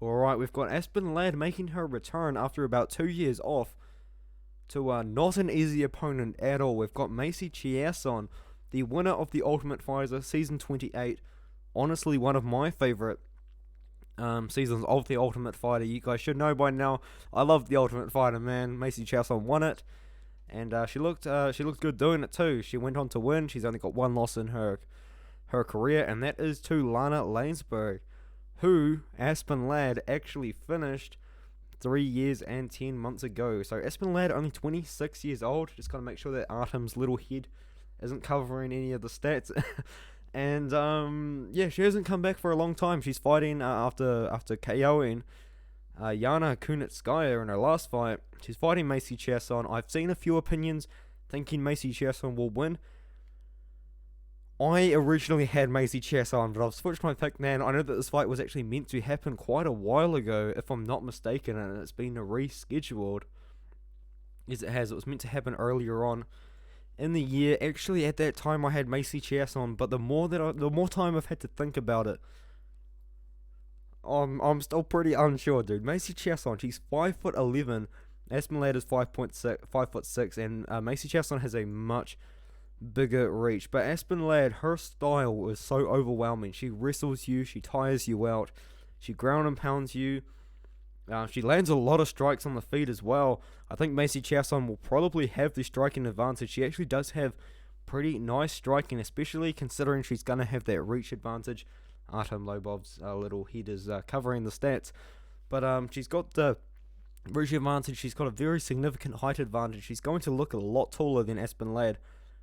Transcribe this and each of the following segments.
Alright, we've got Aspen Ladd making her return after about 2 years off to not an easy opponent at all. We've got Macy Chiasson, the winner of the Ultimate Fighter Season 28. Honestly, one of my favourite seasons of the Ultimate Fighter. You guys should know by now, I love the Ultimate Fighter, man. Macy Chiasson won it, and she looked good doing it too. She went on to win. She's only got one loss in her career, and that is to Lana Lansberg, who Aspen Ladd actually finished 3 years and 10 months ago. So Aspen Ladd only 26 years old. Just gotta make sure that Artem's little head isn't covering any of the stats. And yeah, she hasn't come back for a long time. She's fighting after KOing Yana Kunitskaya in her last fight. She's fighting Macy Chiasson. I've seen a few opinions thinking Macy Chiasson will win. I originally had Macy Chiasson, but I've switched my pick, man. I know that this fight was actually meant to happen quite a while ago, if I'm not mistaken, and it's been rescheduled. As it has. It was meant to happen earlier on in the year. Actually, at that time, I had Macy Chiasson, but the more time I've had to think about it, I'm still pretty unsure, dude. Macy Chiasson, she's 5'11". Aspen Ladd is 5'6", and Macy Chiasson has a much bigger reach. But Aspen Ladd, her style is so overwhelming. She wrestles you, she tires you out, she ground and pounds you. She lands a lot of strikes on the feet as well. I think Macy Chiasson will probably have the striking advantage. She actually does have pretty nice striking, especially considering she's going to have that reach advantage. Artem Lobov's little head is covering the stats. But she's got the reach advantage. She's got a very significant height advantage. She's going to look a lot taller than Aspen Ladd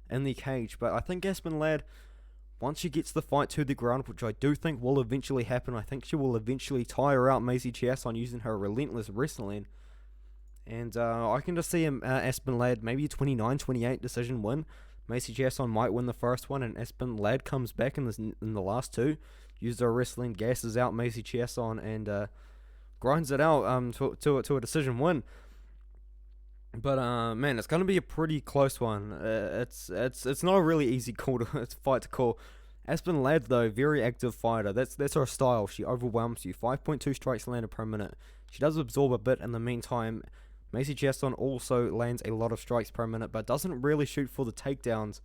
in the cage. But I think Aspen Ladd, once she gets the fight to the ground, which I do think will eventually happen, I think she will eventually tire out Macy Chiasson using her relentless wrestling. And I can just see Aspen Ladd maybe 29-28 decision win. Macy Chiasson might win the first one, and Aspen Ladd comes back in the last two, uses her wrestling, gasses out Macy Chiasson, and grinds it out to a decision win. But man, it's gonna be a pretty close one. It's not a really easy fight to call. Aspen Ladd, though, very active fighter. That's her style. She overwhelms you. 5.2 strikes landed per minute. She does absorb a bit in the meantime. Macy Chiasson also lands a lot of strikes per minute, but doesn't really shoot for the takedowns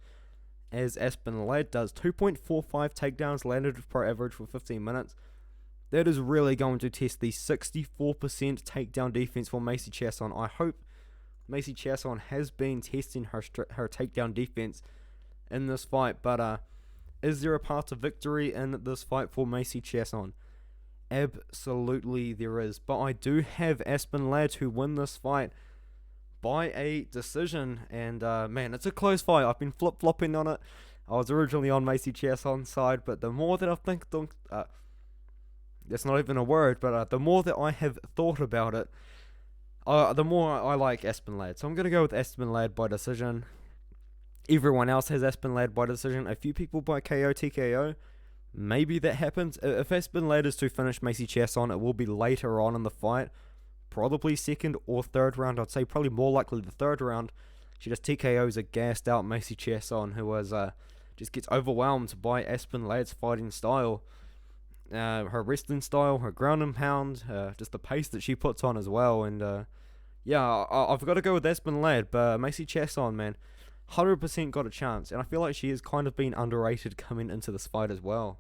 as Aspen Ladd does. 2.45 takedowns landed per average for 15 minutes. That is really going to test the 64% takedown defense for Macy Chiasson. I hope Macy Chiasson has been testing her takedown defense in this fight, but is there a path to victory in this fight for Macy Chiasson? Absolutely there is, but I do have Aspen Ladd to win this fight by a decision, and man, it's a close fight. I've been flip-flopping on it. I was originally on Macy Chiasson's side, but the more that I think, that's not even a word, but the more that I have thought about it, the more I like Aspen Ladd. So I'm going to go with Aspen Ladd by decision. Everyone else has Aspen Ladd by decision. A few people by KO, TKO. Maybe that happens. If Aspen Ladd is to finish Macy Chiasson, it will be later on in the fight. Probably second or third round. I'd say probably more likely the third round. She just TKOs a gassed out Macy Chiasson, who was just gets overwhelmed by Aspen Ladd's fighting style. Her wrestling style, her ground and pound, just the pace that she puts on as well. And yeah, I've got to go with Aspen Ladd, but Macy Chiasson, man, 100% got a chance. And I feel like she has kind of been underrated coming into this fight as well.